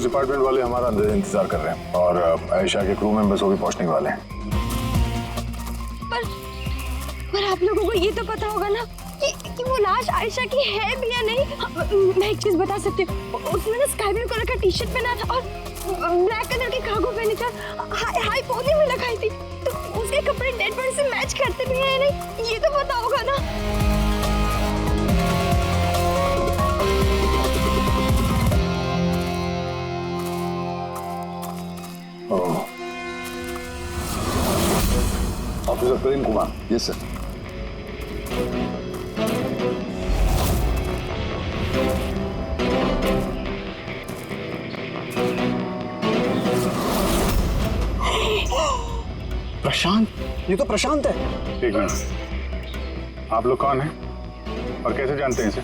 Police department वाले हमारा अंदर इंतजार कर रहे हैं और आयशा के क्रू मेंबर्स वो भी पहुंचने वाले हैं। पर आप लोगों को ये तो पता होगा ना कि वो लाश आयशा की है भी या नहीं। मैं एक चीज बता सकती हूँ, उसने ना स्काई ब्लू कलर का टी शर्ट पहना था और ब्लैक कलर की कार्गो पहनी थी, हाई पोनी में लगाई थी, तो उसके कपड़े डेड बॉडी से मैच करते भी हैं या नहीं, ये तो पता होगा ना। Officer Prem Kumar. Yes sir. Prashant, ये तो प्रशांत है। एक मिनट, आप लोग कौन हैं और कैसे जानते हैं इसे?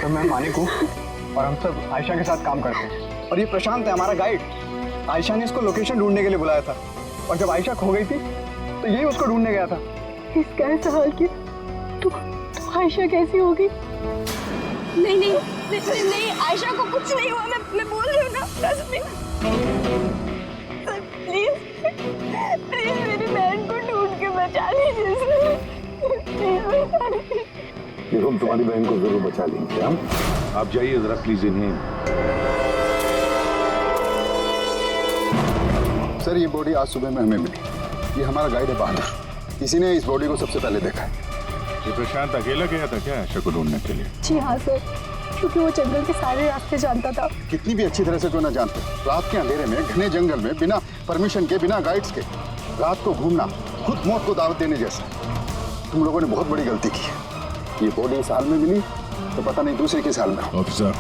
तो मैं मानिक हूँ और हम सब आयशा के साथ काम करते हैं और ये प्रशांत है हमारा गाइड। आयशा ने इसको लोकेशन ढूंढने के लिए बुलाया था और जब आयशा खो गई थी तो यही उसको ढूंढने गया था। इस कैसे सवाल की तो आयशा कैसी होगी? नहीं, आयशा को कुछ नहीं हुआ, मैं बोल रही हूँ ना। प्लीज मेरी बहन को ढूंढ के बचा लीजिए सर, प्लीज बचा लीजिए। देखो हम तुम्हारी बहन को जरूर बचा लेंगे। हम आप जाइए जरा प्लीज इन्हें। सर ये बॉडी आज सुबह में हमें मिली। ये हमारा गाइड है बहादुर, इसी ने इस बॉडी को सबसे पहले देखा है। ये प्रशांत अकेला गया था क्या आयशा को ढूंढने के लिए? जी हाँ सर, क्योंकि वो जंगल के सारे रास्ते जानता था। कितनी भी अच्छी तरह से क्यों ना जानते, रात के अंधेरे में घने जंगल में बिना परमिशन के, बिना गाइड्स के रात को घूमना खुद मौत को दावत देने जैसा। तुम लोगों ने बहुत बड़ी गलती की है। ये बॉडी इस हाल में मिली तो पता नहीं दूसरे किस हाल में। ऑफिसर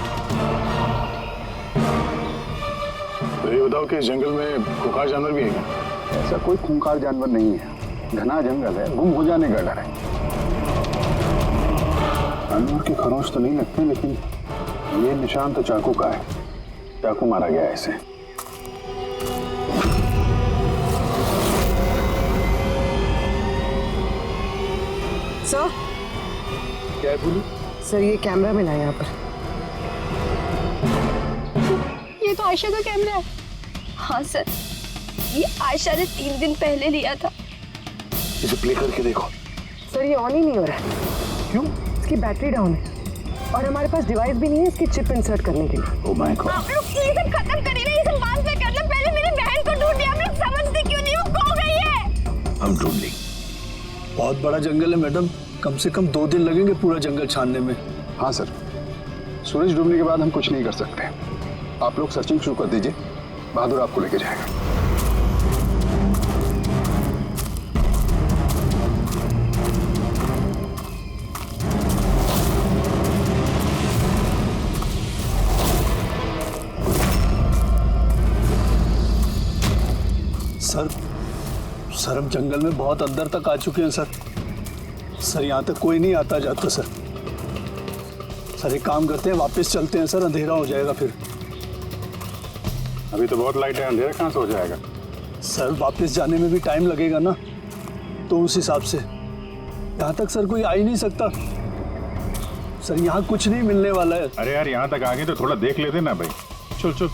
तो ये बताओ कि इस जंगल में खूंखार जानवर भी है क्या? ऐसा कोई खूंखार जानवर नहीं है, घना जंगल है, गुम हो जाने का डर है। जानवर के खरोंच तो नहीं लगते, लेकिन ये निशान तो चाकू का है। चाकू मारा गया है इसे। सर क्या है बोलू? सर ये कैमरा मिला है यहाँ पर। ये तो आयशा का कैमरा है। हाँ सर, ये आयशा ने 3 दिन पहले लिया था। इसे प्ले करके देखो। सर ये ऑन ही नहीं हो रहा है। क्यों? इसकी बैटरी डाउन है और हमारे पास डिवाइस भी नहीं है इसकी चिप इंसर्ट करने के लिए। Oh my God. आप लोग ये सब खत्म करिए ना, ये सब बाद में करना। पहले मेरी बहन को ढूंढिए। आप लोग समझते क्यों नहीं? वो खो गई है। हम ढूंढ लेंगे। बहुत बड़ा जंगल है मैडम, कम से कम 2 दिन लगेंगे पूरा जंगल छानने में। हाँ सर, सूरज डूबने के बाद हम कुछ नहीं कर सकते। आप लोग सर्चिंग शुरू कर दीजिए, बहादुर आपको लेके जाएगा। सर हम जंगल में बहुत अंदर तक आ चुके हैं सर यहाँ तक कोई नहीं आता जाता सर एक काम करते हैं, वापस चलते हैं सर, अंधेरा हो जाएगा फिर। अभी तो बहुत लाइट है, अंधेरा कहाँ से हो जाएगा? सर वापस जाने में भी टाइम लगेगा ना, तो उस हिसाब से यहाँ तक सर कोई आ ही नहीं सकता सर, यहाँ कुछ नहीं मिलने वाला है। अरे यार यहाँ तक आ गए तो थोड़ा देख लेते ना भाई। चल चल।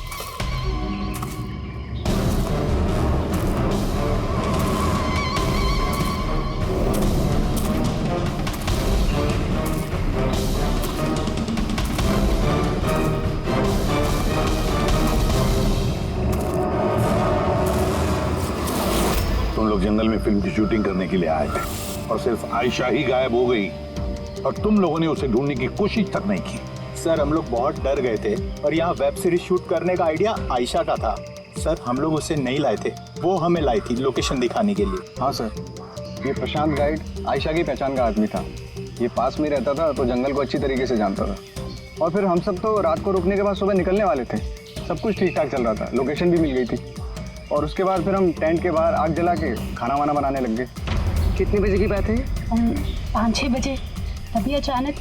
तुम लोग जंगल में फिल्म की शूटिंग करने के लिए आए थे और सिर्फ आयशा ही गायब हो गई और तुम लोगों ने उसे ढूंढने की कोशिश तक नहीं की। सर हम लोग बहुत डर गए थे और यहाँ वेब सीरीज शूट करने का आइडिया आयशा का था। सर हम लोग उसे नहीं लाए थे, वो हमें लाई थी लोकेशन दिखाने के लिए। हाँ सर, ये प्रशांत गाइड आयशा की पहचान का आदमी था। ये पास में रहता था तो जंगल को अच्छी तरीके से जानता था। और फिर हम सब तो रात को रुकने के बाद सुबह निकलने वाले थे। सब कुछ ठीक ठाक चल रहा था, लोकेशन भी मिल गई थी। और उसके बाद फिर हम टेंट के बाहर आग जला के खाना वाना बनाने लग गए। कितने बजे की बात है? 5-6 बजे। तभी अचानक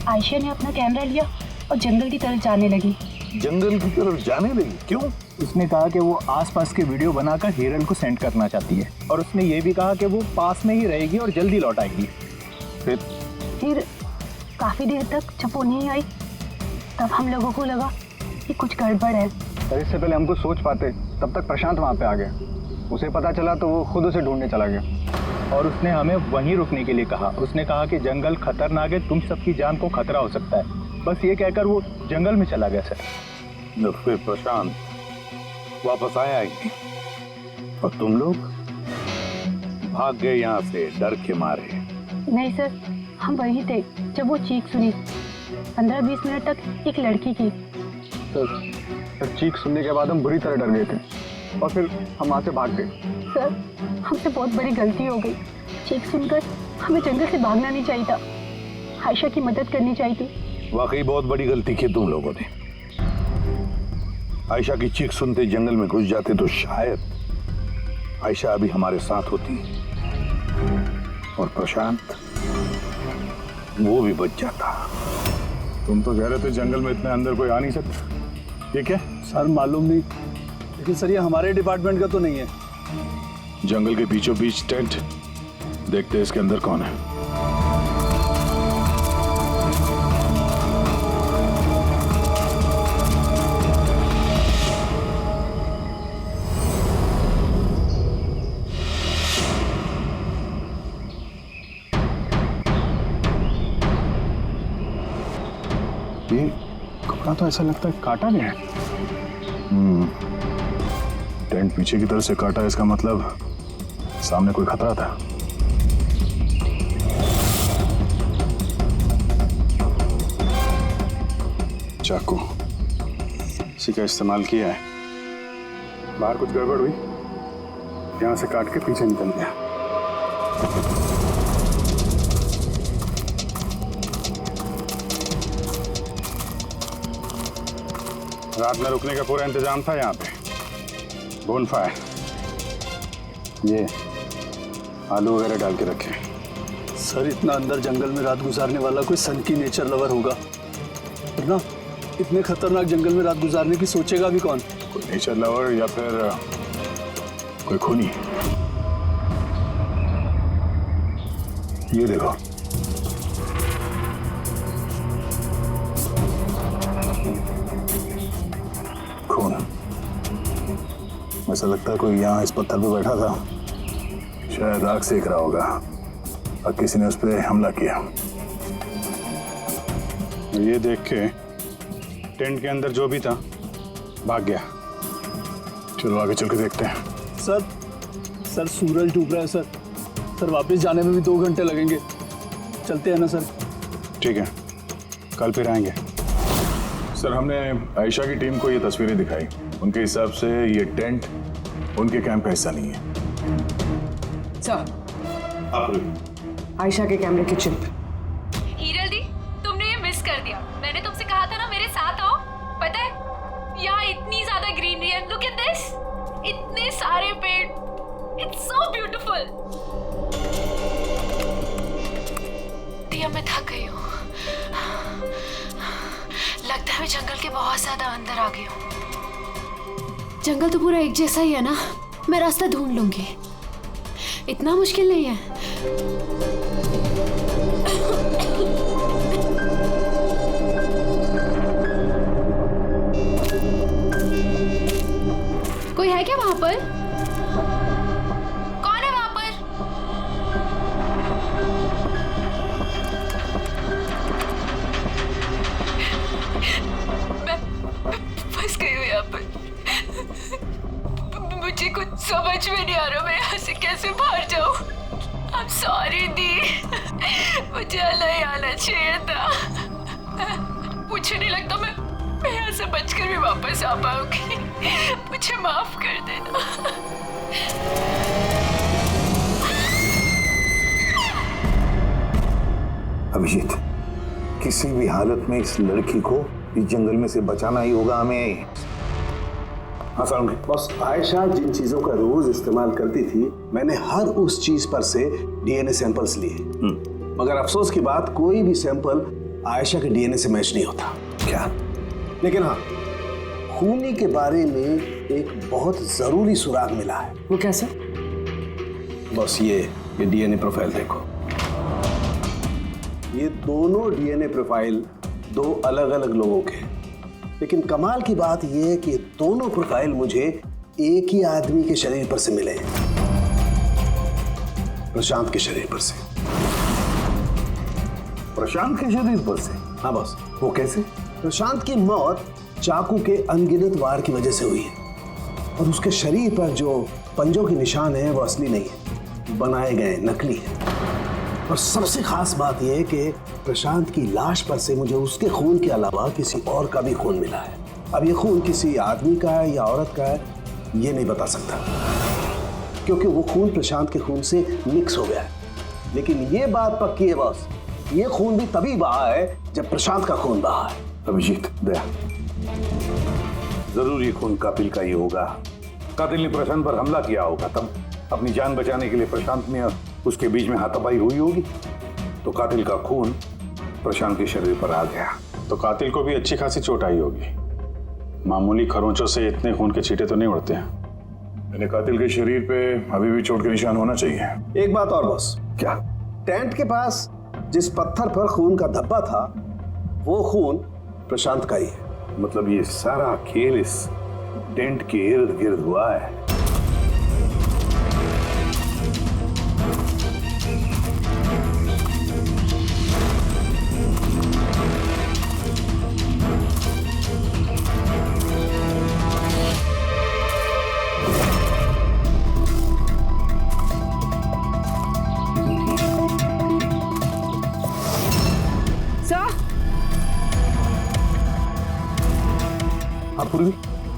आयशा ने अपना कैमरा लिया और जंगल की तरफ जाने लगी। जंगल की तरफ जाने लगी? क्यों? उसने कहा कि वो आसपास के वीडियो बनाकर हिरल को सेंड करना चाहती है और उसने ये भी कहा कि वो पास में ही रहेगी और जल्दी लौट आएगी। फिर काफी देर तक जब वो नहीं आई तब हम लोगों को लगा कि कुछ गड़बड़ है। और इससे पहले हमको सोच पाते तब तक प्रशांत वहाँ पे आ गया। उसे पता चला तो वो खुद उसे ढूंढने चला गया। और उसने हमें वहीं रुकने के लिए कहा। उसने कहा कि जंगल खतरनाक है, तुम सबकी जान को खतरा हो सकता है। बस ये कहकर वो जंगल में चला गया सर। फिर प्रशांत वापस आया ही नहीं और तुम लोग भाग गए यहाँ से डर के मारे। नहीं सर, हम वहीं थे जब वो चीख सुनी। 15-20 मिनट तक एक लड़की की। सर चीख सुनने के बाद हम बुरी तरह डर गए थे और फिर हम वहाँ से भाग गए। सर हमसे बहुत बड़ी गलती हो गई। चीख सुनकर हमें जंगल से भागना नहीं चाहिए था, आयशा की मदद करनी चाहिए थी। वाकई बहुत बड़ी गलती की तुम लोगों ने। आयशा की चीख सुनते जंगल में घुस जाते तो शायद आयशा अभी हमारे साथ होती और प्रशांत वो भी बच जाता। तुम तो कह रहे थे जंगल में इतने अंदर कोई आ नहीं सकता, ये क्या? सर मालूम नहीं, लेकिन सर ये हमारे डिपार्टमेंट का तो नहीं है। जंगल के बीचों बीच टेंट, देखते हैं इसके अंदर कौन है। ये कपड़ा तो ऐसा लगता है काटा गया है। टेंट पीछे की तरफ से काटा है, इसका मतलब सामने कोई खतरा था। चाकू इसी का इस्तेमाल किया है। बाहर कुछ गड़बड़ हुई, यहां से काट के पीछे निकल गया। रात में रुकने का पूरा इंतजाम था यहाँ पे। बोनफायर, ये आलू वगैरह डाल के रखे। सर इतना अंदर जंगल में रात गुजारने वाला कोई सन की नेचर लवर होगा, वरना इतने खतरनाक जंगल में रात गुजारने की सोचेगा भी कौन? कोई नेचर लवर या फिर कोई खूनी। ये देखो, खून। ऐसा लगता है कोई यहाँ इस पत्थर पे बैठा था, शायद आग सेक रहा होगा और किसी ने उस पर हमला किया। ये देख के टेंट के अंदर जो भी था भाग गया। चलो आगे चल के देखते हैं। सर सूरज डूब रहा है सर। सर वापस जाने में भी 2 घंटे लगेंगे, चलते हैं ना सर? ठीक है, कल फिर आएंगे। सर हमने आयशा की टीम को ये तस्वीरें दिखाई, उनके हिसाब से ये टेंट उनके कैंप का हिस्सा नहीं है। सर, आयशा के कैमरे की चिप। हीरल दी, तुमने ये मिस कर दिया। मैंने तुमसे कहा था ना मेरे साथ आओ। पता है यहाँ इतनी ज्यादा ग्रीनरी है। लुक एट दिस, इतने सारे पेड़। It's so beautiful. दिया मैं थक गई हूँ। लगता है मैं जंगल के बहुत ज्यादा अंदर आ गई हूँ। जंगल तो पूरा एक जैसा ही है ना, मैं रास्ता ढूंढ लूंगी। इतना मुश्किल नहीं है। कोई है क्या वहां पर? कौन है वहां पर? मैं फंस गई हूँ यहाँ पर। मुझे कुछ समझ में नहीं आ रहा मैं यहाँ से कैसे बाहर जाऊँ। I'm sorry दी, मुझे अलग आना चाहिए था। मुझे नहीं लगता मैं यहाँ से बचकर भी वापस आ पाऊंगी। मुझे माफ कर देना। अभिजीत, किसी भी हालत में इस लड़की को इस जंगल में से बचाना ही होगा हमें। हाँ सर। बस आयशा जिन चीजों का रोज इस्तेमाल करती थी, मैंने हर उस चीज पर से डीएनए सैंपल्स लिए, मगर अफसोस की बात कोई भी सैंपल आयशा के डीएनए से मैच नहीं होता। क्या? लेकिन हाँ, खूनी के बारे में एक बहुत जरूरी सुराग मिला है। वो कैसे? बस ये डीएनए प्रोफाइल देखो। ये दोनों डीएनए प्रोफाइल 2 अलग अलग लोगों के, लेकिन कमाल की बात यह है कि दोनों प्रोफाइल मुझे एक ही आदमी के शरीर पर से मिले हैं, प्रशांत के शरीर पर से। प्रशांत के शरीर पर से? हाँ बॉस। वो कैसे? प्रशांत की मौत चाकू के अनगिनत वार की वजह से हुई है और उसके शरीर पर जो पंजों के निशान हैं वो असली नहीं है, बनाए गए नकली है। और सबसे खास बात यह है कि प्रशांत की लाश पर से मुझे उसके खून के अलावा किसी और का भी खून मिला है। अब ये खून किसी आदमी का है या औरत का है ये नहीं बता सकता, क्योंकि वो खून प्रशांत के खून से मिक्स हो गया है। लेकिन ये बात पक्की है बॉस, ये खून भी तभी बहा है जब प्रशांत का खून बहा है। अभिजीत, दया, जरूर ये खून कातिल का ही होगा। कातिल ने प्रशांत पर हमला किया होगा, तब अपनी जान बचाने के लिए प्रशांत ने उसके बीच में हाथापाई हुई होगी, तो कातिल का खून प्रशांत के शरीर पर आ गया। तो कातिल को भी अच्छी खासी चोट आई होगी। मामूली खरोंचों से इतने खून के छींटे तो नहीं उड़ते हैं। मैंने कातिल के शरीर पे अभी भी चोट के निशान होना चाहिए। एक बात और बॉस। क्या? टेंट के पास जिस पत्थर पर खून का धब्बा था वो खून प्रशांत का ही है। मतलब ये सारा खेल इस टेंट के इर्द गिर्द हुआ है।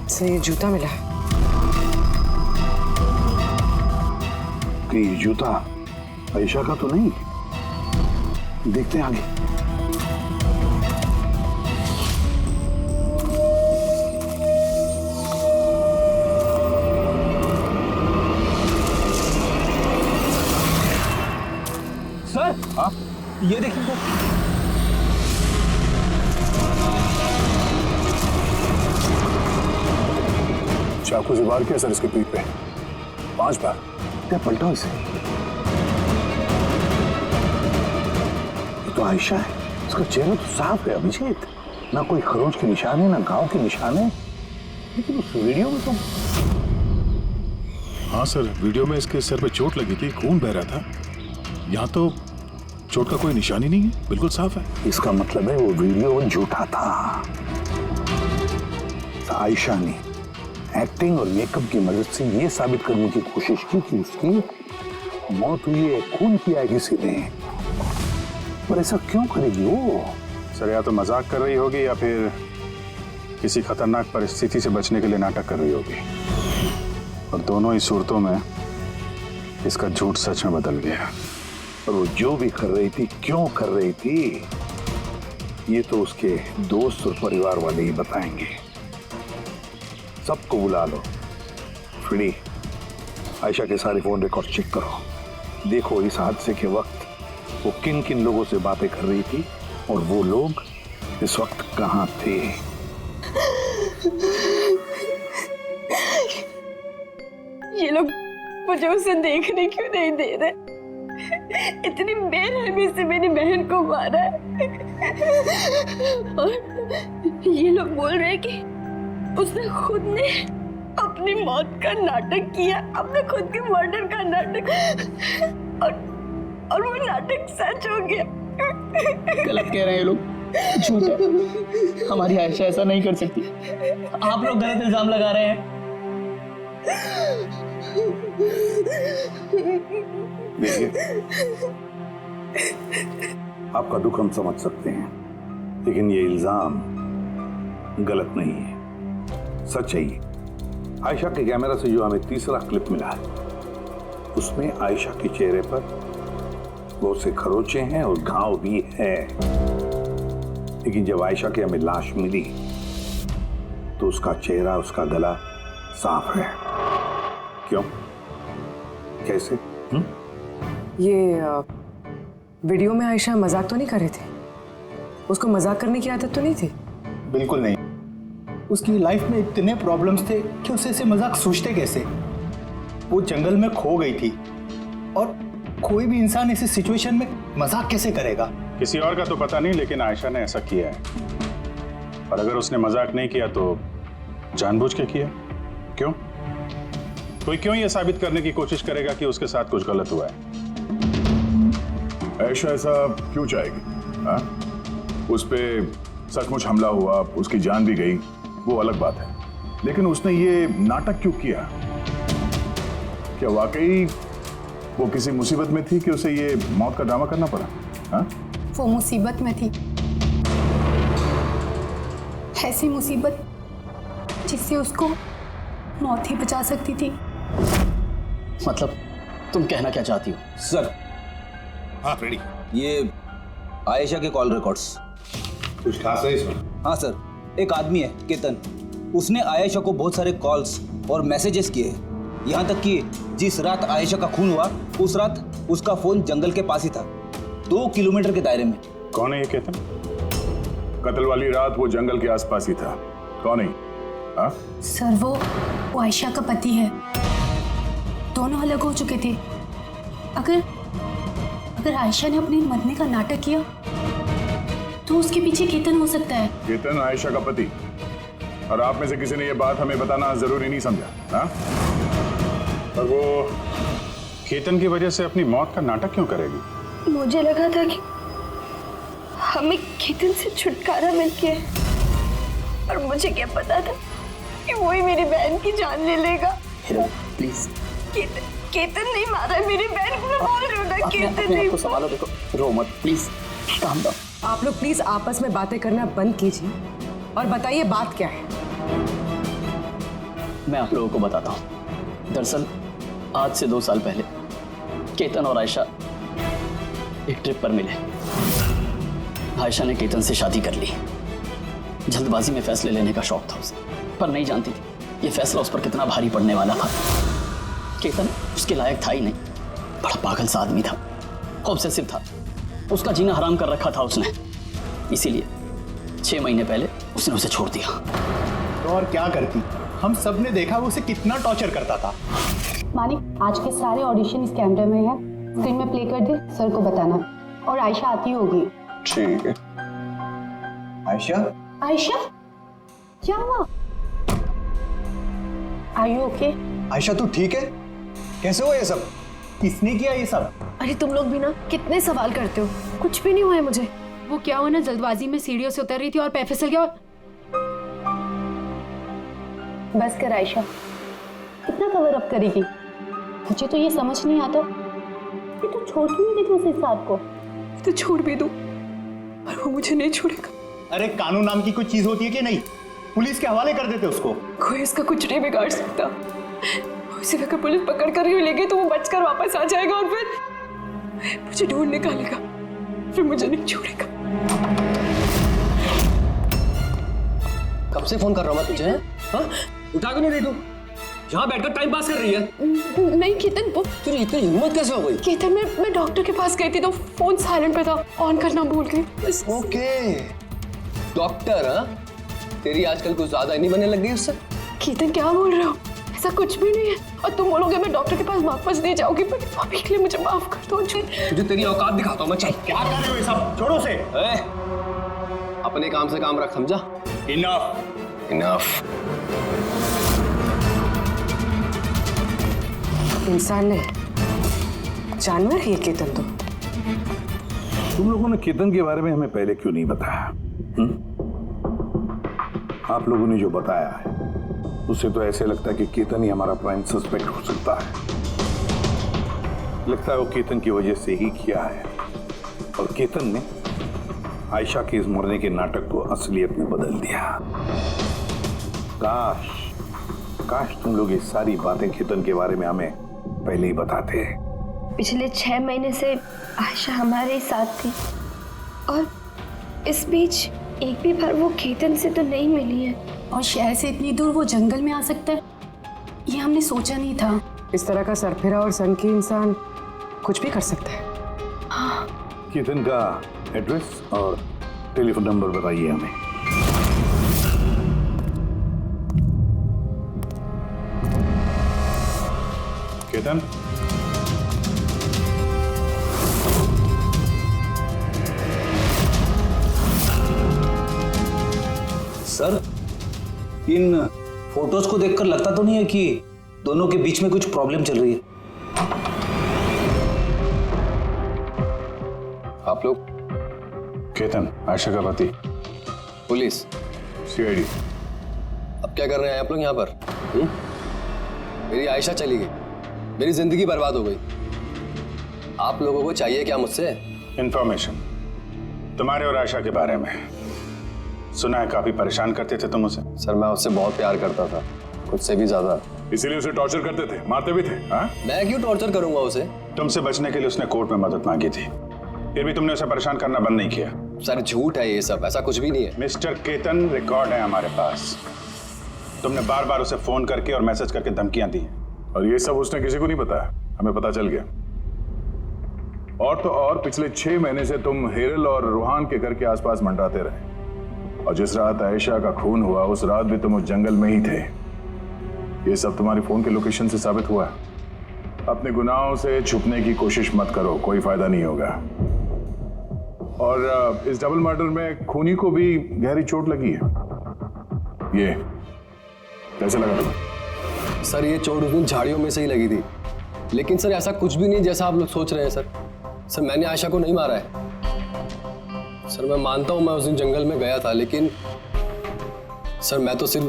से ये जूता मिला है। कि ये जूता आयशा का तो नहीं? देखते हैं आगे। सर, हाँ? ये देखिए सर। चाकू से वार किया सर इसके पीठ पे 5 बार। क्या पलटा इसे? ये तो आयशा है, इसका चेहरा तो साफ है अभिजीत, ना कोई खरोंच के निशान है ना घाव के निशान है। लेकिन उस वीडियो में तो हाँ सर, वीडियो में इसके सर पे चोट लगी थी, खून बह रहा था। यहाँ तो चोट का कोई निशान ही नहीं है, बिल्कुल साफ है। इसका मतलब है वो वीडियो झूठा था। आयशा ने एक्टिंग और मेकअप की मदद से ये साबित करने की कोशिश की कि उसकी मौत हुई है, खून किया है किसी ने। पर ऐसा क्यों करेगी वो? सर या तो मजाक कर रही होगी या फिर किसी खतरनाक परिस्थिति से बचने के लिए नाटक कर रही होगी। और दोनों ही सूरतों में इसका झूठ सच में बदल गया। और वो जो भी कर रही थी, क्यों कर रही थी, ये तो उसके दोस्त और परिवार वाले ही बताएंगे। सबको बुला लो। फ्री आयशा के सारे फोन रिकॉर्ड चेक करो। देखो इस हादसे के वक्त वो किन किन लोगों से बातें कर रही थी और वो लोग इस वक्त कहाँ थे। ये लोग मुझे उसे देखने क्यों नहीं दे रहे? इतनी बेरहमी से मेरी बहन को मारा है। और ये लोग बोल रहे हैं कि उसने खुद ने अपनी मौत का नाटक किया, अपने खुद के मर्डर का नाटक, और वो नाटक सच हो गया। गलत कह रहे हैं ये लोग, झूठ है। हमारी आयशा ऐसा नहीं कर सकती। आप लोग गलत इल्जाम लगा रहे हैं। देखिए, आपका दुख हम समझ सकते हैं, लेकिन ये इल्जाम गलत नहीं है, सच है ये। आयशा के कैमरा से जो हमें तीसरा क्लिप मिला है उसमें आयशा के चेहरे पर बहुत से खरोंचे हैं और घाव भी है। लेकिन जब आयशा की हमें लाश मिली तो उसका चेहरा, उसका गला साफ है। क्यों? कैसे? ये वीडियो में आयशा मजाक तो नहीं कर रही थी? उसको मजाक करने की आदत तो नहीं थी? बिल्कुल नहीं। उसकी लाइफ में इतने प्रॉब्लम्स थे कि उसे ऐसे मजाक सोचते कैसे। वो जंगल में खो गई थी और कोई भी इंसान ऐसी सिचुएशन में मजाक कैसे करेगा? किसी और का तो पता नहीं, लेकिन आयशा ने ऐसा किया है। और अगर उसने मजाक नहीं किया तो जानबूझ के किया। क्यों? कोई क्यों ये साबित करने की कोशिश करेगा कि उसके साथ कुछ गलत हुआ है? ऐशा ऐसा क्यों चाहेगी? हाँ? उस पे सचमुच हमला हुआ, उसकी जान भी गई, वो अलग बात है, लेकिन उसने ये नाटक क्यों किया? क्या वाकई वो किसी मुसीबत में थी कि उसे ये मौत का ड्रामा करना पड़ा? हाँ? वो मुसीबत में थी, ऐसी मुसीबत जिससे उसको मौत ही बचा सकती थी। मतलब तुम कहना क्या चाहती हो? सर, हाँ रेडी। ये आयशा के कॉल रिकॉर्ड्स। कुछ खास है इसमें? हाँ सर, एक आदमी है केतन, उसने आयशा को बहुत सारे कॉल्स और मैसेजेस किए हैं। यहाँ तक कि जिस रात आयशा का खून हुआ उस रात उसका फोन जंगल के पास ही था, 2 किलोमीटर के दायरे में। कौन है ये केतन? कत्ल वाली रात वो जंगल के आसपास ही था। कौन है? हाँ? सर वो आयशा का पति है, दोनों अलग हो चुके थे। अगर आयशा ने अपने मरने का नाटक किया तो उसके पीछे केतन हो सकता है। केतन आयशा का पति, और आप में से किसी ने ये बात हमें बताना जरूरी नहीं समझा? हाँ? और वो केतन की वजह से अपनी मौत का नाटक क्यों करेगी? मुझे लगा था कि हमें केतन से छुटकारा मिल गया, और मुझे क्या पता था कि वही मेरी बहन की जान ले लेगा। प्लीज। केतन नहीं मारा है मेरी बहन को, मैं बोल रही हूँ ना, केतन नहीं। संभालो, देखो, रो मत प्लीज, काम डाउन। आप लोग प्लीज आपस में बातें करना बंद कीजिए और बताइए बात क्या है। मैं आप लोगों को बताता हूँ। दरअसल आज से 2 साल पहले केतन और आयशा एक ट्रिप पर मिले। आयशा ने केतन से शादी कर ली। जल्दबाजी में फैसले लेने का शौक था उसे, पर नहीं जानती थी ये फैसला उस पर कितना भारी पड़ने वाला था। केतन उसके लायक था ही नहीं, बड़ा पागल सा आदमी था, ऑब्सेसिव था, उसका जीना हराम कर रखा था उसने। इसीलिए 6 महीने पहले उसने उसे छोड़ दिया। तो और क्या करती, हम सब ने देखा वो उसे कितना टॉर्चर करता था। मानिक, आज के सारे ऑडिशन इस कैमरे में है, स्क्रीन में प्ले कर दे, सर को बताना। और आयशा आती होगी। ठीक है। आयशा? आयशा, क्या हुआ? Are you okay? आयशा तू ठीक है? कैसे हुआ ये सब? किसने किया ये सब? अरे तुम लोग भी ना कितने सवाल करते हो, कुछ भी नहीं हुआ है मुझे। वो क्या हुआ ना, जल्दबाजी में सीढ़ियों से उतर रही थी और पैर फिसल गया। बस कर आयशा, कितना कवर अप करेगी? मुझे तो ये समझ नहीं आता कि तू छोड़ क्यों नहीं देती उस इंसान को? तो छोड़ भी दूं, पर वो मुझे नहीं छोड़ेगा। अरे कानून नाम की कोई चीज होती है कि नहीं? पुलिस के हवाले कर देते उसको। कोई इसका कुछ नहीं बिगाड़ सकता। उसे अगर पुलिस पकड़ कर ही ले गई तो वो बचकर वापस आ जाएगा और फिर मुझे ढूंढ निकालेगा, फिर मुझे नहीं छोड़ेगा। कब से फोन कर रहा हूँ मैं तुझे? हाँ? उठा क्यों नहीं रही तू? यहाँ बैठकर टाइम पास कर रही है। नहीं केतन, वो तुझे इतनी हिम्मत कैसे हो गई? केतन, मैं डॉक्टर के पास गई थी तो फोन साइलेंट पे था, ऑन करना भूल गई। Okay, doctor? हाँ, तेरी आजकल कुछ ज्यादा ही नहीं बनने लग गई उससे। केतन क्या बोल रहे हो? ऐसा कुछ भी नहीं है। और तुम बोलोगे मैं डॉक्टर के पास वापस नहीं जाऊंगी, पर अभी के लिए मुझे माफ कर दो। तुझे तेरी औकात दिखाता हूँ मैं। चल। क्या कर रहे हो ये सब? छोड़ो से। अपने काम से काम रख, समझा? इनफ। इनफ। इंसान ने, जानवर है ये केतन तो। तुम लोगों ने केतन के बारे में हमें पहले क्यों नहीं बताया? आप लोगों ने जो बताया है उससे तो ऐसे लगता है कि केतन ही हमारा प्राइम सस्पेक्ट हो सकता है। लगता है वो केतन की वजह से ही किया है, और केतन ने आयशा के इस मरने के नाटक को असलियत में बदल दिया। काश तुम लोग ये सारी बातें केतन के बारे में हमें पहले ही बताते। पिछले 6 महीने से आयशा हमारे साथ थी, और इस बीच एक भी बार वो केतन से तो नहीं मिली है। और शहर से इतनी दूर वो जंगल में आ सकता है, ये हमने सोचा नहीं था। इस तरह का सरफिरा और सनकी इंसान कुछ भी कर सकता है। हाँ। केतन का एड्रेस और टेलीफोन नंबर बताइए हमें। केतन, सर, इन फोटोज को देखकर लगता तो नहीं है कि दोनों के बीच में कुछ प्रॉब्लम चल रही है? आप लोग? केतन, आयशा का पति। Police, CID. अब क्या कर रहे हैं आप लोग यहाँ पर? मेरी आयशा चली गई, मेरी जिंदगी बर्बाद हो गई। आप लोगों को चाहिए क्या मुझसे? इंफॉर्मेशन तुम्हारे और आयशा के बारे में। सुना है काफी परेशान करते थे तुम उसे। सर, मैं उससे बहुत प्यार करता था, खुद से भी ज्यादा। इसीलिए उसे टॉर्चर करते थे, मारते भी थे? हाँ? मैं क्यों टॉर्चर करूंगा उसे? तुमसे बचने के लिए उसने कोर्ट में मदद मांगी थी, फिर भी तुमने उसे परेशान करना बंद नहीं किया। सर, झूठ है ये सब, ऐसा कुछ भी नहीं है। मिस्टर केतन, रिकॉर्ड है हमारे पास। तुमने बार बार उसे फोन करके और मैसेज करके धमकियां दी, और ये सब उसने किसी को नहीं बताया, हमें पता चल गया। और तो और पिछले 6 महीने से तुम हेरल और रूहान के घर के आसपास मंडराते रहे, और जिस रात आयशा का खून हुआ उस रात भी तुम उस जंगल में ही थे। ये सब तुम्हारी फोन के लोकेशन से साबित हुआ है। अपने गुनाहों से छुपने की कोशिश मत करो, कोई फायदा नहीं होगा। और इस डबल मर्डर में खूनी को भी गहरी चोट लगी है। ये कैसे लगा तुम्हें? सर, ये चोट उस दिन झाड़ियों में से ही लगी थी, लेकिन सर ऐसा कुछ भी नहीं जैसा आप लोग सोच रहे हैं। सर, मैंने आयशा को नहीं मारा है। सर, मैं मानता हूं मैं उस दिन जंगल में गया था, लेकिन सर मैं तो सिर्फ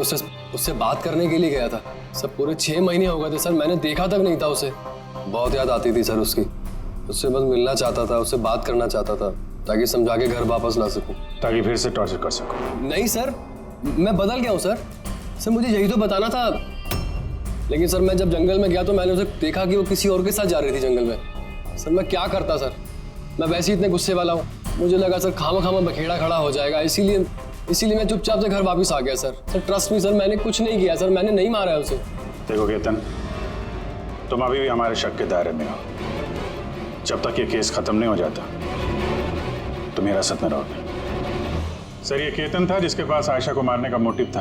उससे बात करने के लिए गया था। सर, पूरे 6 महीने हो गए थे सर, मैंने देखा तक नहीं था उसे। बहुत याद आती थी सर उसकी। उससे बस मिलना चाहता था, उससे बात करना चाहता था, ताकि समझा के घर वापस ला सकूं, ताकि फिर से टॉर्चर कर सकूं। नहीं सर, मैं बदल गया हूं सर। सर, मुझे यही तो बताना था। लेकिन सर, मैं जब जंगल में गया तो मैंने उसे देखा कि वो किसी और के साथ जा रही थी जंगल में। सर, मैं क्या करता सर, मैं वैसे ही इतने गुस्से वाला हूँ। मुझे लगा सर खामा बखेड़ा खड़ा हो जाएगा, इसीलिए मैं चुपचाप से घर वापस आ गया sir. Sir, trust me sir, मैंने कुछ नहीं किया सर, मैंने नहीं मारा है उसे। देखो केतन, तुम अभी भी हमारे शक के दायरे में हो। जब तक ये केस खत्म नहीं हो जाता तुम हिरासत में रहोगे। सर, ये केतन था जिसके पास आयशा को मारने का मोटिव था।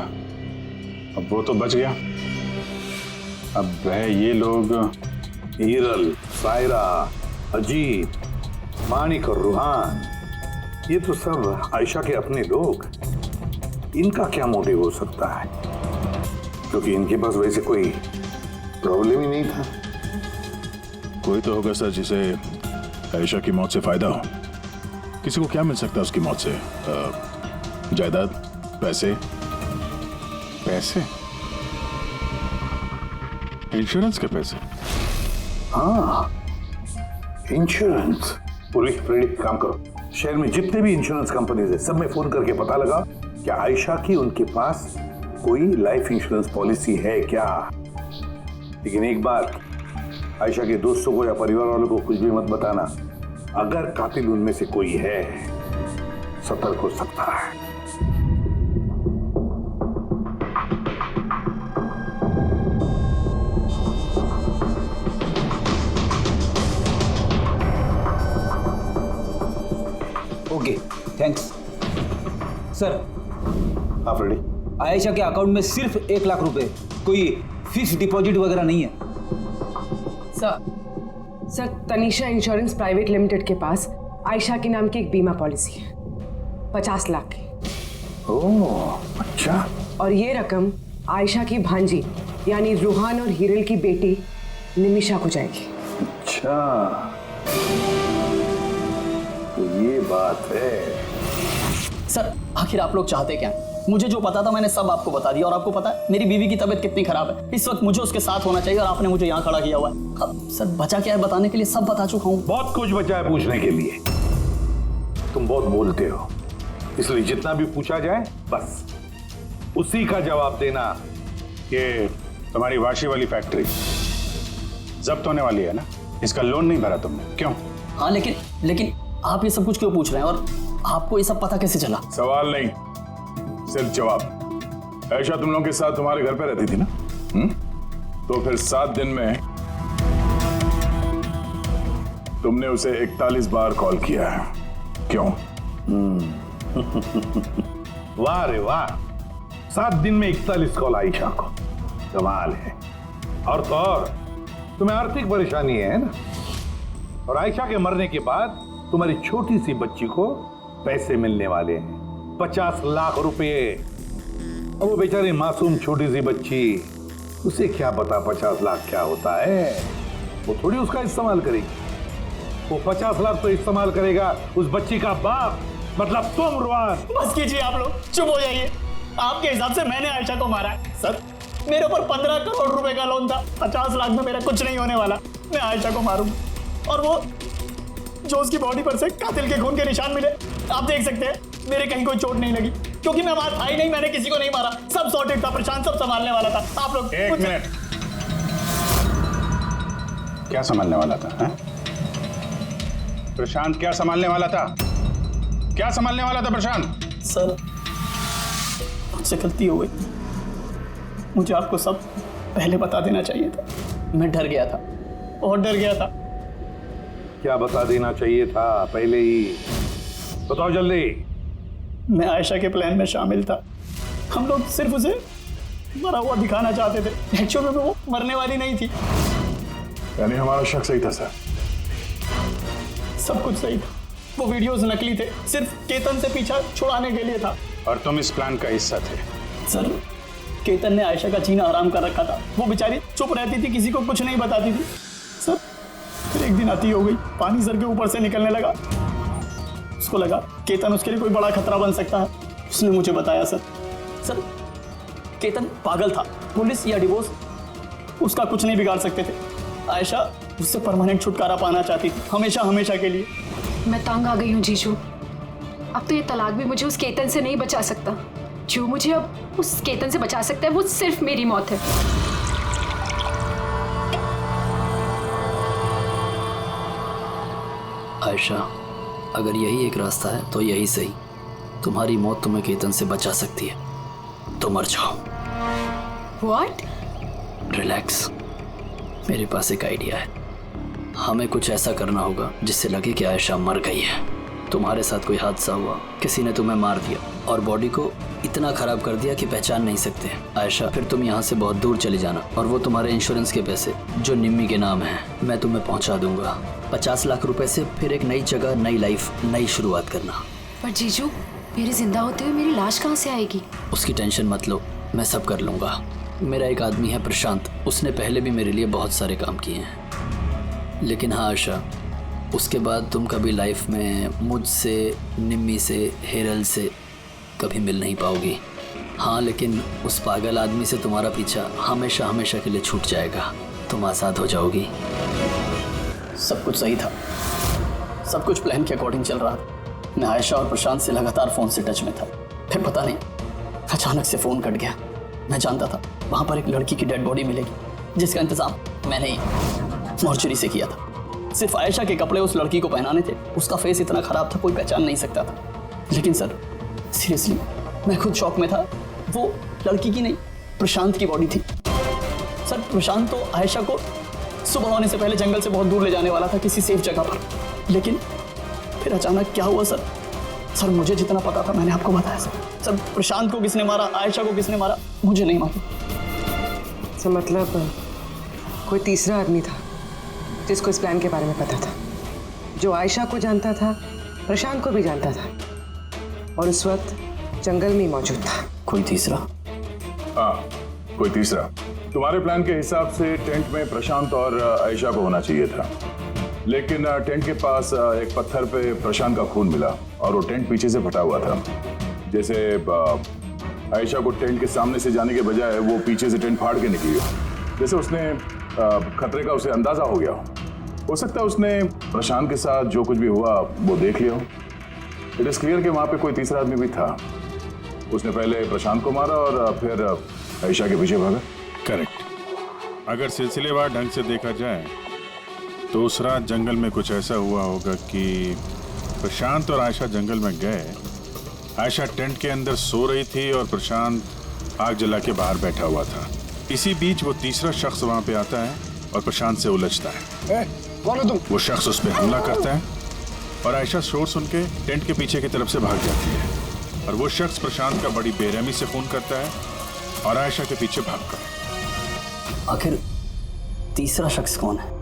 अब वो तो बच गया, अब वह ये लोग हिरल, सायरा, अजीत, मानिक और रूहान, ये तो सब आयशा के अपने लोग। इनका क्या मोटिव हो सकता है? क्योंकि इनके पास वैसे कोई प्रॉब्लम ही नहीं था। कोई तो होगा सर जिसे आयशा की मौत से फायदा हो। किसी को क्या मिल सकता है उसकी मौत से? जायदाद, पैसे? इंश्योरेंस के पैसे? हाँ, इंश्योरेंस। पुलिस प्रेरित काम करो, शहर में जितने भी इंश्योरेंस कंपनीज है सब में फोन करके पता लगा क्या आयशा की उनके पास कोई लाइफ इंश्योरेंस पॉलिसी है क्या। लेकिन एक बात, आयशा के दोस्तों को या परिवार वालों को कुछ भी मत बताना। अगर कातिल उनमें से कोई है, सतर्क हो सकता है। Okay, thanks sir. हाँ फ्रेडी, आयशा के अकाउंट में सिर्फ 1 लाख रुपए, कोई फिक्स डिपॉजिट वगैरह नहीं है। Sir, Tanisha insurance private limited के पास आयशा के नाम की एक बीमा पॉलिसी है 50 लाख की। ओह, अच्छा। और ये रकम आयशा की भांजी यानी रूहान और हिरल की बेटी निमिषा को जाएगी। अच्छा, तो ये बात है। सर, आखिर आप लोग चाहते क्या? मुझे जो पता था मैंने सब आपको बता दिया, और आपको पता है मेरी बीवी की तबीयत कितनी खराब है। इस वक्त मुझे उसके साथ होना चाहिए और आपने मुझे यहाँ खड़ा किया हुआ है। अब सर बचा क्या है बताने के लिए? सब बता चुका हूँ। बहुत कुछ बचा है पूछने के लिए। तुम बहुत बोलते हो, इसलिए जितना भी पूछा जाए बस उसी का जवाब देना। ये तुम्हारी वाशी वाली फैक्ट्री जब्त होने वाली है ना? इसका लोन नहीं भरा तुमने, क्यों? हाँ, लेकिन आप ये सब कुछ क्यों पूछ रहे हैं, और आपको ये सब पता कैसे चला? सवाल नहीं, सिर्फ जवाब। आयशा तुम लोगों के साथ तुम्हारे घर पे रहती थी ना? तो फिर 7 दिन में तुमने उसे 41 बार कॉल किया है, क्यों? वाह रे वाह, 7 दिन में 41 कॉल आयशा को, कमाल है। और तो और तुम्हें आर्थिक परेशानी है ना, और आयशा के मरने के बाद तुम्हारी छोटी सी बच्ची को पैसे मिलने वाले हैं, 50 लाख रुपए। अब वो बेचारी मासूम छोटी सी बच्ची, उसे क्या पता 50 लाख क्या होता है। वो थोड़ी उसका इस्तेमाल करेगी। वो 50 लाख तो इस्तेमाल करेगा उस बच्ची का बाप, मतलब तुम रुआन। बस कीजिए आप लोग, चुप हो जाइए। आपके हिसाब से मैंने आयशा को मारा है? सर, मेरे ऊपर 15 करोड़ रुपए का लोन था। 50 लाख में मेरा कुछ नहीं होने वाला। मैं आयशा को मारूंगा। और वो जो उसकी बॉडी पर से कातिल के खून के निशान मिले, आप देख सकते हैं, मेरे कहीं कोई चोट नहीं लगी, क्योंकि मैं मार था ही नहीं। मैंने किसी को नहीं मारा, सब सॉर्टेड था। प्रशांत सब संभालने वाला था। आप लोग एक मिनट, क्या संभालने वाला था? है? प्रशांत क्या संभालने वाला था? क्या संभालने वाला था प्रशांत? सर, मुझसे गलती हो गई। मुझे आपको सब पहले बता देना चाहिए था। मैं डर गया था, बहुत डर गया था। क्या बता देना चाहिए था पहले ही? बताओ जल्दी। मैं आयशा के प्लान में शामिल था। हम लोग सिर्फ उसे मरा हुआ दिखाना चाहते थे। एक्चुअल में वो मरने वाली नहीं थी। यानी हमारा शक सही था सर? सब कुछ सही था। वो वीडियोस नकली थे, सिर्फ केतन से पीछा छुड़ाने के लिए था। और तुम इस प्लान का हिस्सा थे? सर, केतन ने आयशा का जीना हराम कर रखा था। वो बेचारी चुप रहती थी, किसी को कुछ नहीं बताती थी। सर, फिर एक दिन आती हो गई, पानी सर के ऊपर से निकलने लगा। उसको लगा केतन उसके लिए कोई बड़ा खतरा बन सकता है। उसने मुझे बताया सर। सर, केतन पागल था। पुलिस या डिवोर्स उसका कुछ नहीं बिगाड़ सकते थे। आयशा उससे परमानेंट छुटकारा पाना चाहती थी, हमेशा हमेशा के लिए। मैं तंग आ गई हूँ जीजू। अब तो ये तलाक भी मुझे उस केतन से नहीं बचा सकता। जो मुझे अब उस केतन से बचा सकता है वो सिर्फ मेरी मौत है। आयशा, अगर यही एक रास्ता है तो यही सही। तुम्हारी मौत तुम्हें केतन से बचा सकती है, तो मर जाओ। What? रिलैक्स, मेरे पास एक आइडिया है। हमें कुछ ऐसा करना होगा जिससे लगे कि आयशा मर गई है। तुम्हारे साथ कोई हादसा हुआ, किसी ने तुम्हें मार दिया और बॉडी को इतना खराब कर दिया कि पहचान नहीं सकते। आयशा, फिर तुम यहाँ से बहुत दूर चली जाना और वो तुम्हारे इंश्योरेंस के पैसे जो निम्मी के नाम है मैं तुम्हें पहुँचा दूंगा। 50 लाख रुपए से फिर एक नई जगह, नई लाइफ, नई शुरुआत करना। पर जीजू, मेरे जिंदा होते हुए मेरी लाश कहाँ से आएगी? उसकी टेंशन मत लो, मैं सब कर लूँगा। मेरा एक आदमी है प्रशांत, उसने पहले भी मेरे लिए बहुत सारे काम किए हैं। लेकिन हाँ आशा, उसके बाद तुम कभी लाइफ में मुझसे, निम्मी से, हेरल से कभी मिल नहीं पाओगी। हाँ, लेकिन उस पागल आदमी से तुम्हारा पीछा हमेशा हमेशा के लिए छूट जाएगा। तुम आज़ाद हो जाओगी। सब कुछ सही था, सब कुछ प्लान के अकॉर्डिंग चल रहा था। मैं आयशा और प्रशांत से लगातार फ़ोन से टच में था। फिर पता नहीं अचानक से फ़ोन कट गया। मैं जानता था वहाँ पर एक लड़की की डेड बॉडी मिलेगी, जिसका इंतज़ाम मैंने ही मॉर्चरी से किया था। सिर्फ आयशा के कपड़े उस लड़की को पहनाने थे। उसका फेस इतना ख़राब था, कोई पहचान नहीं सकता था। लेकिन सर, सीरियसली मैं खुद शॉक में था। वो लड़की की नहीं, प्रशांत की बॉडी थी। सर, प्रशांत तो आयशा को सुबह होने से पहले जंगल से बहुत दूर ले जाने वाला था, किसी सेफ जगह पर। लेकिन फिर अचानक क्या हुआ सर? सर, मुझे जितना पता था मैंने आपको बताया सर। सर, प्रशांत को किसने मारा, आयशा को किसने मारा, मुझे नहीं मालूम। सर, मतलब कोई तीसरा आदमी था जिसको इस प्लान के बारे में पता था, जो आयशा को जानता था, प्रशांत को भी जानता था और उस वक्त जंगल में ही मौजूद था। कोई तीसरा? हाँ, कोई तीसरा। तुम्हारे प्लान के हिसाब से टेंट में प्रशांत और आयशा को होना चाहिए था, लेकिन टेंट के पास एक पत्थर पे प्रशांत का खून मिला और वो टेंट पीछे से फटा हुआ था। जैसे आयशा को टेंट के सामने से जाने के बजाय वो पीछे से टेंट फाड़ के निकली, जैसे उसने खतरे का उसे अंदाजा हो गया। हो सकता है उसने प्रशांत के साथ जो कुछ भी हुआ वो देख लिया हो। इट इज क्लियर कि वहां पे कोई तीसरा आदमी भी था। उसने पहले प्रशांत को मारा और फिर आयशा के पीछे भागा। करेक्ट। अगर सिलसिलेवार ढंग से देखा जाए तो उस रात जंगल में कुछ ऐसा हुआ होगा कि प्रशांत और आयशा जंगल में गए। आयशा टेंट के अंदर सो रही थी और प्रशांत आग जला के बाहर बैठा हुआ था। इसी बीच वो तीसरा शख्स वहां पे आता है और प्रशांत से उलझता है। कौन हो तुम? वो शख्स उस पर हमला करता है और आयशा शोर सुन के टेंट के पीछे की तरफ से भाग जाती है और वो शख्स प्रशांत का बड़ी बेरहमी से खून करता है और आयशा के पीछे भागता है। आखिर तीसरा शख्स कौन है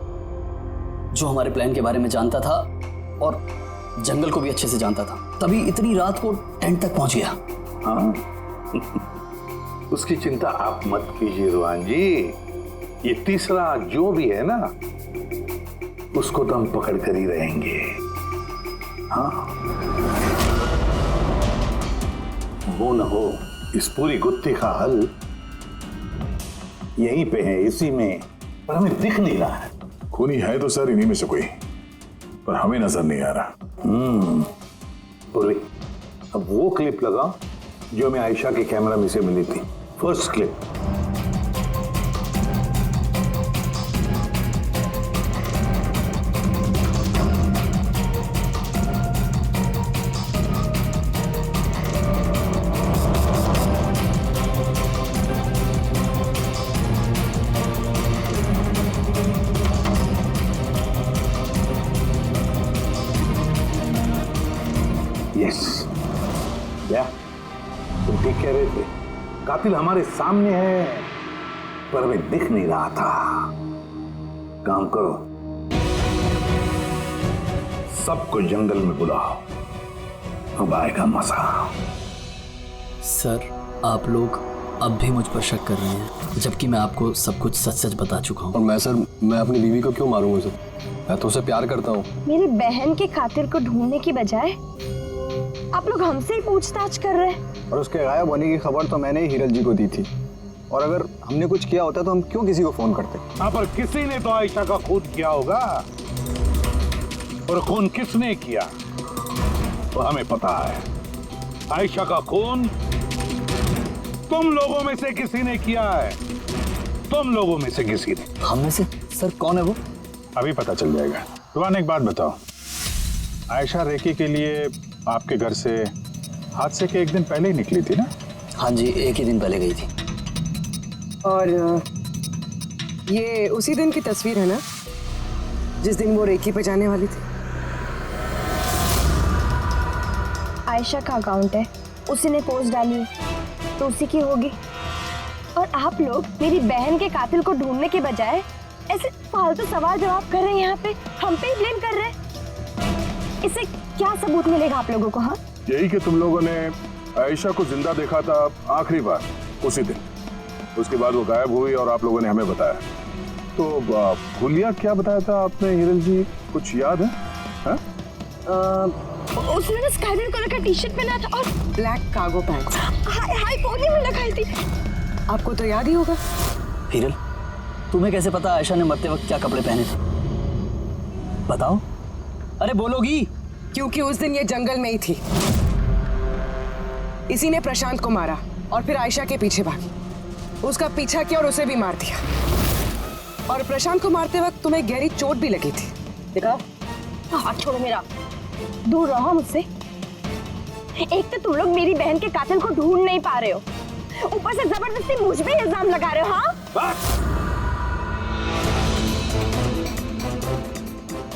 जो हमारे प्लान के बारे में जानता था और जंगल को भी अच्छे से जानता था, तभी इतनी रात को टेंट तक पहुंच गया? हाँ उसकी चिंता आप मत कीजिए रुहान जी। ये तीसरा जो भी है ना, उसको तो हम पकड़ कर ही रहेंगे। हाँ, वो न हो इस पूरी गुत्थी का हल यहीं पे है, इसी में, पर हमें दिख नहीं रहा है। खूनी है तो सर इन्हीं में से कोई, पर हमें नजर नहीं आ रहा। बोले, अब वो क्लिप लगा जो हमें आयशा के कैमरा में से मिली थी, फर्स्ट क्लिप। क्या तुम ठीक कह रहे थे, कातिल हमारे सामने है पर हमें दिख नहीं रहा था। काम करो, सबको जंगल में बुलाओ, अब आएगा मजा। सर, आप लोग अब भी मुझ पर शक कर रहे हैं, जबकि मैं आपको सब कुछ सच सच बता चुका हूँ। और मैं सर, मैं अपनी बीवी को क्यों मारूंगा सर? मैं तो उसे प्यार करता हूँ। मेरी बहन के कातिल को ढूंढने की बजाय आप लोग हमसे ही पूछताछ कर रहे हैं। और उसके गायब होने की खबर तो मैंने ही हीरल जी को दी थी, और अगर हमने कुछ किया होता तो हम क्यों किसी को फोन करते? हाँ, पर किसी ने तो आयशा का खून किया होगा, और खून किसने किया तो हमें पता है। आयशा का खून तुम लोगों में से किसी ने किया है, तुम लोगों में से किसी ने। हम में से? सर, कौन है वो? अभी पता चल जाएगा। रुहान, एक बात बताओ, आयशा रेकी के लिए आपके घर से हादसे के एक दिन पहले ही निकली थी ना? हाँ जी, एक ही दिन पहले गई थी। और ये उसी दिन की तस्वीर है ना, जिस दिन वो रेकी पे जाने वाली थी? आयशा का अकाउंट है, उसी ने पोस्ट डाली है, तो उसी की होगी। और आप लोग मेरी बहन के कातिल को ढूंढने के बजाय ऐसे फालतू सवाल जवाब कर रहे हैं, यहाँ पे हम पे ही ब्लेम कर रहे हैं। इससे क्या सबूत मिलेगा आप लोगों को? हाँ, यही कि तुम लोगों ने आयशा को जिंदा देखा था आखिरी बार उसी दिन, उसके बाद वो गायब हुई और आप लोगों ने हमें बताया। तो भूलिया क्या बताया था आपने हीरल जी, कुछ याद है? उसने ना स्काई ब्लू कलर का टी शर्ट पहना था और black cargo pants high pony में लगाई थी। आपको तो याद ही होगा। हीरल, तुम्हें कैसे पता आयशा ने मरते वक्त क्या कपड़े पहने थे? बताओ, अरे बोलोगी? क्योंकि उस दिन ये जंगल में ही थी। इसी ने प्रशांत को मारा और फिर आयशा के पीछे भागी, उसका पीछा किया और उसे भी मार दिया। और प्रशांत को मारते वक्त तुम्हें गहरी चोट भी लगी थी, देखा? हाथ छोड़ो मेरा, दूर रहो मुझसे। एक तो तुम लोग मेरी बहन के कातिल को ढूंढ नहीं पा रहे हो, ऊपर से जबरदस्ती मुझ पे इल्जाम लगा रहे हो। हाँ,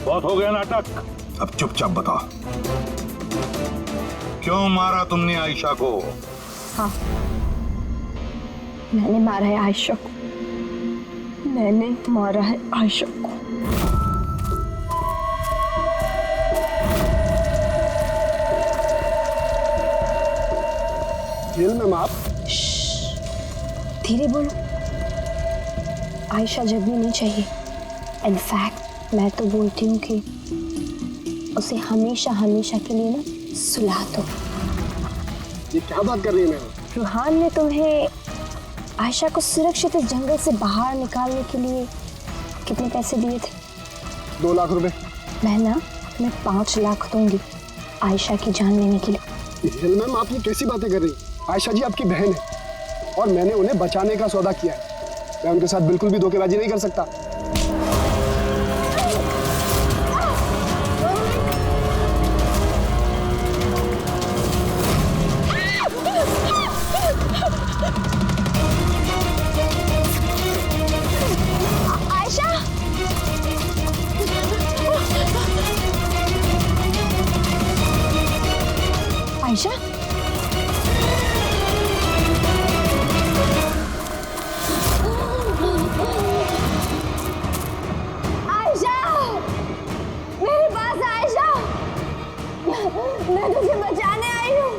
बहुत हो गया नाटक, अब चुपचाप बताओ, क्यों मारा तुमने आयशा को? हाँ, मैंने मारा है आयशा को, मैंने मारा है आयशा को। मैम, आप धीरे बोलो, आयशा जगनी नहीं चाहिए। इनफैक्ट मैं तो बोलती हूँ कि उसे हमेशा हमेशा के लिए ना सुला दो। ये क्या बात कर रही है मैम? रुहान ने तुम्हें आयशा को सुरक्षित इस जंगल से बाहर निकालने के लिए कितने पैसे दिए थे? 2 लाख रुपए। मैं ना तुम्हें 5 लाख दूंगी आयशा की जान लेने के लिए। मैम, आप ये कैसी बातें कर रही हैं? आयशा जी आपकी बहन है और मैंने उन्हें बचाने का सौदा किया है। मैं उनके साथ बिल्कुल भी धोखेबाजी नहीं कर सकता। आयशा, आयशा, मेरे पास आयशा, मैं तुझे बचाने आई हूँ।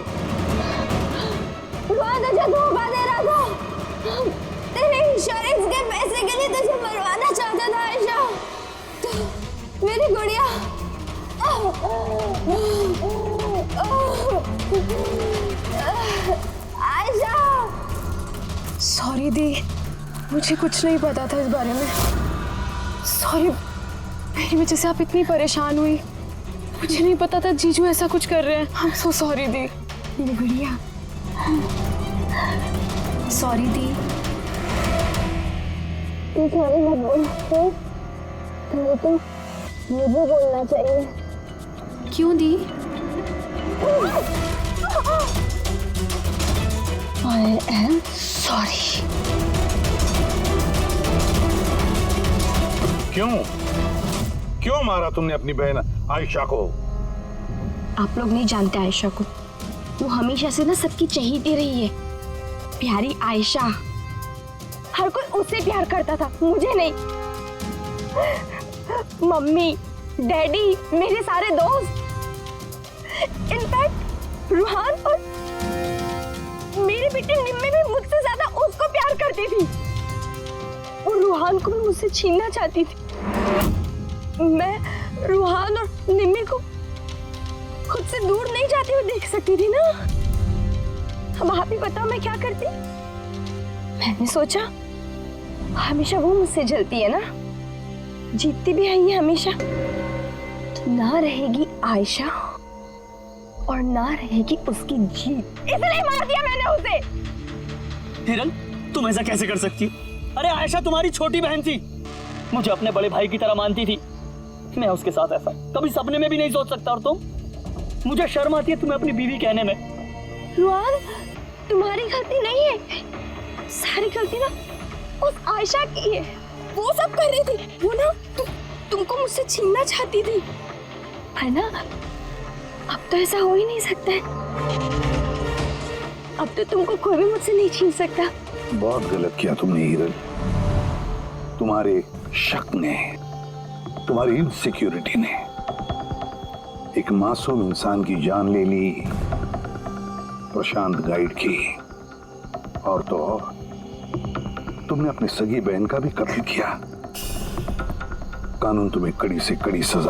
रुहान तुझे धोखा दे रहा था। मेरी गुड़िया। आयशा। सॉरी दी, मुझे कुछ नहीं पता था इस बारे में। सॉरी, मेरी वजह से आप इतनी परेशान हुई। मुझे नहीं पता था जीजू ऐसा कुछ कर रहे हैं। I'm so sorry दी। मेरी गुड़िया, सॉरी दी। तू सॉरी मत बोल, तो मुझे बोलना चाहिए। क्यों दी? I am sorry। क्यों मारा तुमने अपनी बहन आयशा को? आप लोग नहीं जानते आयशा को। वो हमेशा से ना सबकी चहेती रही है। प्यारी आयशा। हर कोई उससे प्यार करता था, मुझे नहीं। मम्मी, डैडी, मेरे सारे दोस्त, इनफैक्ट रूहान और मेरी बेटी निम्मी भी मुझसे ज्यादा उसको प्यार करती थी। और रूहान को भी मुझसे छीनना चाहती थी। मैं रूहान और निम्मी को खुद से दूर नहीं जाते हुए देख सकती थी ना। अब आप ही बताओ मैं क्या करती? मैंने सोचा हमेशा वो मुझसे जलती है ना, जीतती भी है ये हमेशा, तो ना रहेगी आयशा और ना रहेगी उसकी जीत। इसलिए मार दिया मैंने उसे। हिरन, तुम ऐसा कैसे कर सकती हो? अरे आयशा तुम्हारी छोटी बहन थी, मुझे अपने बड़े भाई की तरह मानती थी। मैं उसके साथ ऐसा कभी सपने में भी नहीं सोच सकता। और तुम, मुझे शर्म आती है तुम्हें अपनी बीवी कहने में। रुआन, तुम्हारी गलती नहीं है, सारी गलती ना उस आयशा की है। वो सब कर रही थी, वो ना तुमको मुझसे छीनना चाहती थी, है ना? अब तो ऐसा हो ही नहीं सकता है। अब तो तुमको कोई भी मुझसे नहीं छीन सकता। बहुत गलत किया तुमने हिरन। तुम्हारे शक ने, तुम्हारी इनसिक्योरिटी ने एक मासूम इंसान की जान ले ली, प्रशांत गाइड की। और तो और तुमने अपनी सगी बहन का भी कत्ल किया। कानून तुम्हें कड़ी से कड़ी सजा